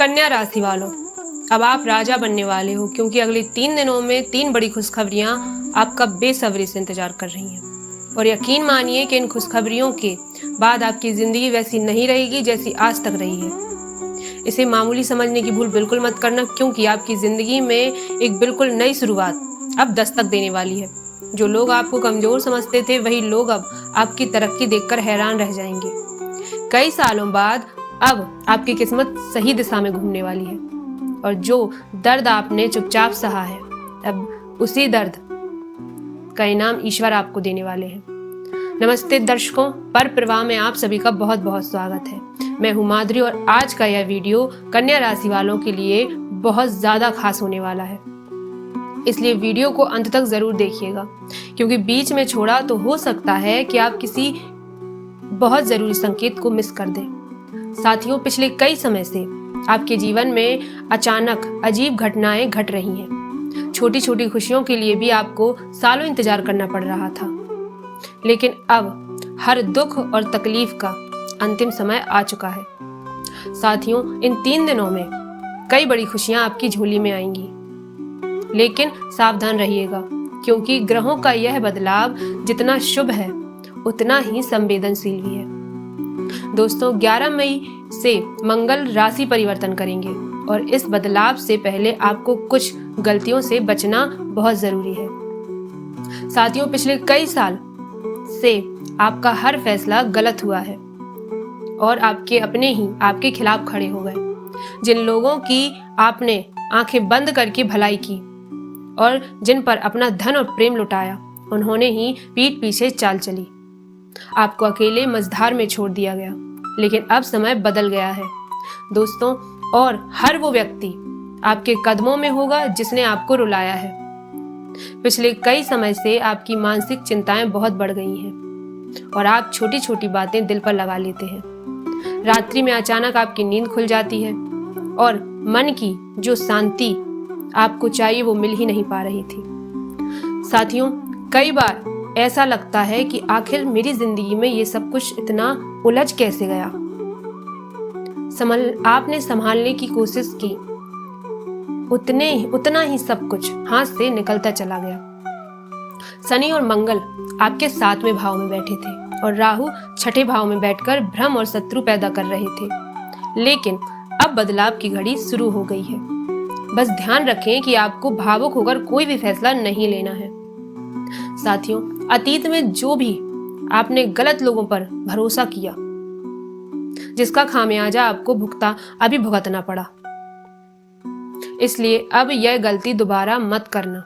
कन्या राशि वालों, अब आप राजा बनने वाले हो, क्योंकि अगले 3 दिनों में 3 बड़ी खुशखबरियां आपका बेसब्री से इंतजार कर रही हैं। और यकीन मानिए कि इन खुशखबरियों के बाद आपकी जिंदगी वैसी नहीं रहेगी जैसी आज तक रही है। इसे मामूली समझने की भूल बिल्कुल मत करना, क्योंकि आपकी जिंदगी में एक बिल्कुल नई शुरुआत अब दस्तक देने वाली है। जो लोग आपको कमजोर समझते थे, वही लोग अब आपकी तरक्की देखकर हैरान रह जाएंगे। कई सालों बाद अब आपकी किस्मत सही दिशा में घूमने वाली है, और जो दर्द आपने चुपचाप सहा है, अब उसी दर्द का इनाम ईश्वर आपको देने वाले हैं। नमस्ते दर्शकों, पर प्रवाह में आप सभी का बहुत बहुत स्वागत है। मैं हूं माधुरी, और आज का यह वीडियो कन्या राशि वालों के लिए बहुत ज्यादा खास होने वाला है। इसलिए वीडियो को अंत तक जरूर देखिएगा, क्योंकि बीच में छोड़ा तो हो सकता है कि आप किसी बहुत जरूरी संकेत को मिस कर दें। साथियों, पिछले कई समय से आपके जीवन में अचानक अजीब घटनाएं घट रही हैं। छोटी छोटी खुशियों के लिए भी आपको सालों इंतजार करना पड़ रहा था, लेकिन अब हर दुख और तकलीफ का अंतिम समय आ चुका है। साथियों, इन 3 दिनों में कई बड़ी खुशियां आपकी झोली में आएंगी, लेकिन सावधान रहिएगा, क्योंकि ग्रहों का यह बदलाव जितना शुभ है उतना ही संवेदनशील भी है। दोस्तों, 11 मई से मंगल राशि परिवर्तन करेंगे, और इस बदलाव से पहले आपको कुछ गलतियों से बचना बहुत जरूरी है। साथियों, पिछले कई साल से आपका हर फैसला गलत हुआ है, और आपके अपने ही आपके खिलाफ खड़े हो गए। जिन लोगों की आपने आंखें बंद करके भलाई की और जिन पर अपना धन और प्रेम लुटाया, उन्होंने ही पीठ पीछे चाल चली। आपको अकेले मझधार में छोड़ दिया गया, लेकिन अब समय बदल गया है दोस्तों, और हर वो व्यक्ति आपके कदमों में होगा जिसने आपको रुलाया है। पिछले कई समय से आपकी मानसिक चिंताएं बहुत बढ़ गई हैं, और आप छोटी छोटी बातें दिल पर लगा लेते हैं। रात्रि में अचानक आपकी नींद खुल जाती है, और मन की जो शांति आपको चाहिए वो मिल ही नहीं पा रही थी। साथियों, कई बार ऐसा लगता है कि आखिर मेरी जिंदगी में ये सब कुछ इतना उलझ कैसे गया। आपने संभालने की कोशिश की, उतना ही सब कुछ हाथ से निकलता चला गया। शनि और मंगल आपके 7वें भाव में बैठे थे, और राहु 6ठे भाव में बैठकर भ्रम और शत्रु पैदा कर रहे थे। लेकिन अब बदलाव की घड़ी शुरू हो गई है। बस ध्यान रखें कि आपको भावुक होकर कोई भी फैसला नहीं लेना है। साथियों, अतीत में जो भी आपने गलत लोगों पर भरोसा किया, जिसका खामियाजा आपको भुगतना पड़ा, इसलिए अब यह गलती दोबारा मत करना।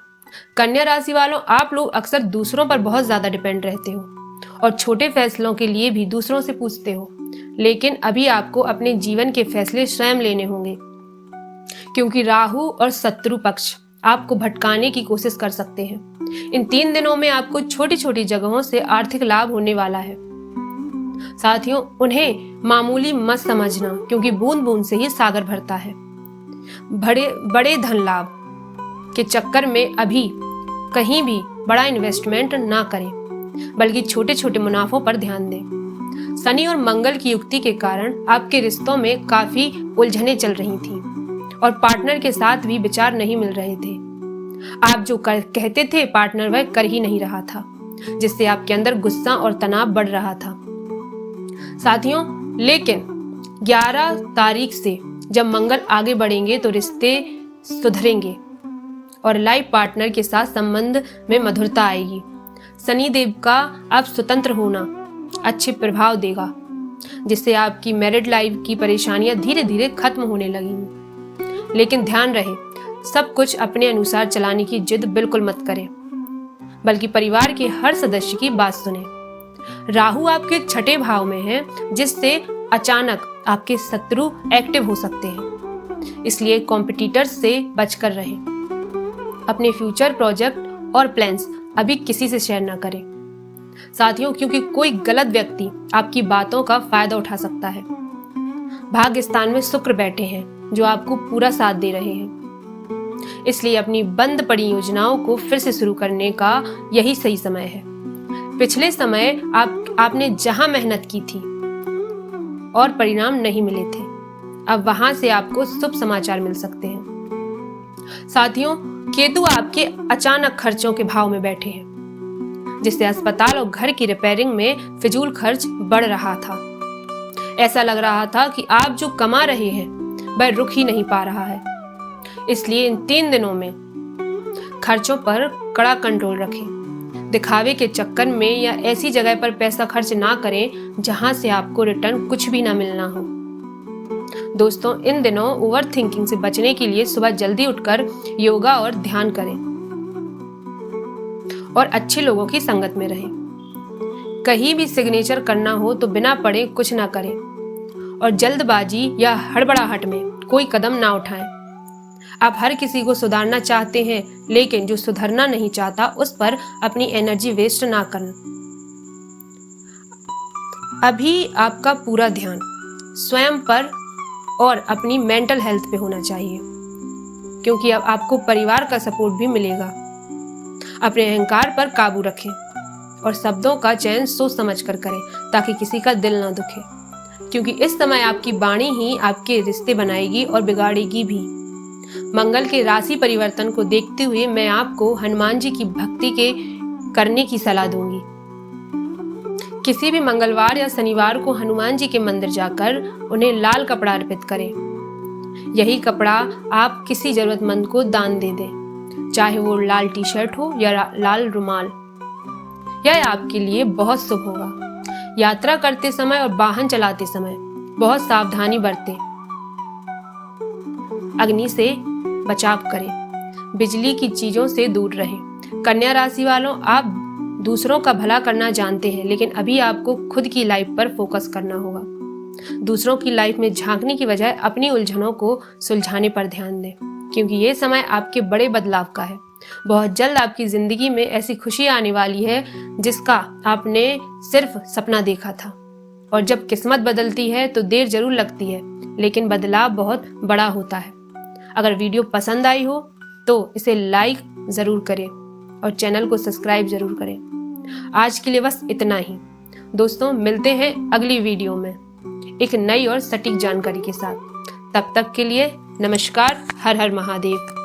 कन्या राशि वालों, आप लोग अक्सर दूसरों पर बहुत ज्यादा डिपेंड रहते हो, और छोटे फैसलों के लिए भी दूसरों से पूछते हो। लेकिन अभी आपको अपने जीवन के फैसले स्वयं लेने होंगे, क्योंकि राहु और शत्रु पक्ष आपको भटकाने की कोशिश कर सकते हैं। इन 3 दिनों में आपको छोटी छोटी जगहों से आर्थिक लाभ होने वाला है। साथियों, उन्हें मामूली मत समझना, क्योंकि बूंद बूंद से ही सागर भरता है। बड़े धन लाभ के चक्कर में अभी कहीं भी बड़ा इन्वेस्टमेंट ना करें, बल्कि छोटे छोटे मुनाफों पर ध्यान दें। शनि और मंगल की युक्ति के कारण आपके रिश्तों में काफी उलझनें चल रही थीं, और पार्टनर के साथ भी विचार नहीं मिल रहे थे। आप जो कहते थे, पार्टनर वह कर ही नहीं रहा था, जिससे आपके अंदर गुस्सा और तनाव बढ़ रहा था। साथियों, लेकिन 11 तारीख से जब मंगल आगे बढ़ेंगे तो रिश्ते सुधरेंगे, और लाइफ पार्टनर के साथ संबंध में मधुरता आएगी। शनिदेव का अब स्वतंत्र होना अच्छे प्रभाव देगा, जिससे आपकी मैरिड लाइफ की परेशानियां धीरे धीरे खत्म होने लगेंगी। लेकिन ध्यान रहे, सब कुछ अपने अनुसार चलाने की जिद बिल्कुल मत करें, बल्कि परिवार के हर सदस्य की बात सुने। राहु आपके 6ठे भाव में है, जिससे अचानक आपके शत्रु एक्टिव हो सकते हैं, इसलिए कॉम्पिटिटर्स से बचकर रहें। अपने फ्यूचर प्रोजेक्ट और प्लान्स अभी किसी से शेयर ना करें साथियों, क्योंकि कोई गलत व्यक्ति आपकी बातों का फायदा उठा सकता है। भाग्य स्थान में शुक्र बैठे हैं, जो आपको पूरा साथ दे रहे हैं, इसलिए अपनी बंद पड़ी योजनाओं को फिर से शुरू करने का यही सही समय है। पिछले समय आपने जहां मेहनत की थी और परिणाम नहीं मिले थे, अब वहां से आपको शुभ समाचार मिल सकते हैं। साथियों, केतु आपके अचानक खर्चों के भाव में बैठे हैं, जिससे अस्पताल और घर की रिपेयरिंग में फिजूल खर्च बढ़ रहा था। ऐसा लग रहा था कि आप जो कमा रहे हैं वह रुक ही नहीं पा रहा है। इसलिए इन 3 दिनों में खर्चों पर कड़ा कंट्रोल रखें। दिखावे के चक्कर में या ऐसी जगह पर पैसा खर्च ना करें जहां से आपको रिटर्न कुछ भी ना मिलना हो। दोस्तों, इन दिनों ओवर थिंकिंग से बचने के लिए सुबह जल्दी उठकर योगा और ध्यान करें और अच्छे लोगों की संगत में रहें। कहीं भी सिग्नेचर करना हो तो बिना पढ़े कुछ ना करें और जल्दबाजी या हड़बड़ाहट में कोई कदम ना उठाएं। आप हर किसी को सुधारना चाहते हैं, लेकिन जो सुधरना नहीं चाहता उस पर अपनी एनर्जी वेस्ट ना करें। अभी आपका पूरा ध्यान स्वयं पर और अपनी मेंटल हेल्थ पे होना चाहिए, क्योंकि अब आपको परिवार का सपोर्ट भी मिलेगा। अपने अहंकार पर काबू रखें और शब्दों का चयन सोच समझ कर करें ताकि किसी का दिल ना दुखे, क्योंकि इस समय आपकी वाणी ही आपके रिश्ते बनाएगी और बिगाड़ेगी भी। मंगल के राशि परिवर्तन को देखते हुए मैं आपको हनुमान जी की भक्ति के करने की सलाह दूंगी। किसी भी मंगलवार या शनिवार को हनुमान जी के मंदिर जाकर उन्हें लाल कपड़ा अर्पित करें। यही कपड़ा आप किसी जरूरतमंद को दान दे दें, चाहे वो लाल टी शर्ट हो या लाल रुमाल। यह आपके लिए बहुत शुभ होगा। यात्रा करते समय और वाहन चलाते समय बहुत सावधानी बरतें। अग्नि से बचाव करें। बिजली की चीजों से दूर रहें। कन्या राशि वालों, आप दूसरों का भला करना जानते हैं, लेकिन अभी आपको खुद की लाइफ पर फोकस करना होगा। दूसरों की लाइफ में झांकने की बजाय अपनी उलझनों को सुलझाने पर ध्यान दें, क्योंकि ये समय आपके बड़े बदलाव का है। बहुत जल्द आपकी जिंदगी में ऐसी खुशी आने वाली है जिसका आपने सिर्फ सपना देखा था। और जब किस्मत बदलती है तो देर जरूर लगती है, लेकिन बदलाव बहुत बड़ा होता है। अगर वीडियो पसंद आई हो तो इसे लाइक जरूर करें और चैनल को सब्सक्राइब जरूर करें। आज के लिए बस इतना ही। दोस्तों, मिलते हैं अगली वीडियो में एक नई और सटीक जानकारी के साथ। तब तक के लिए नमस्कार। हर हर महादेव।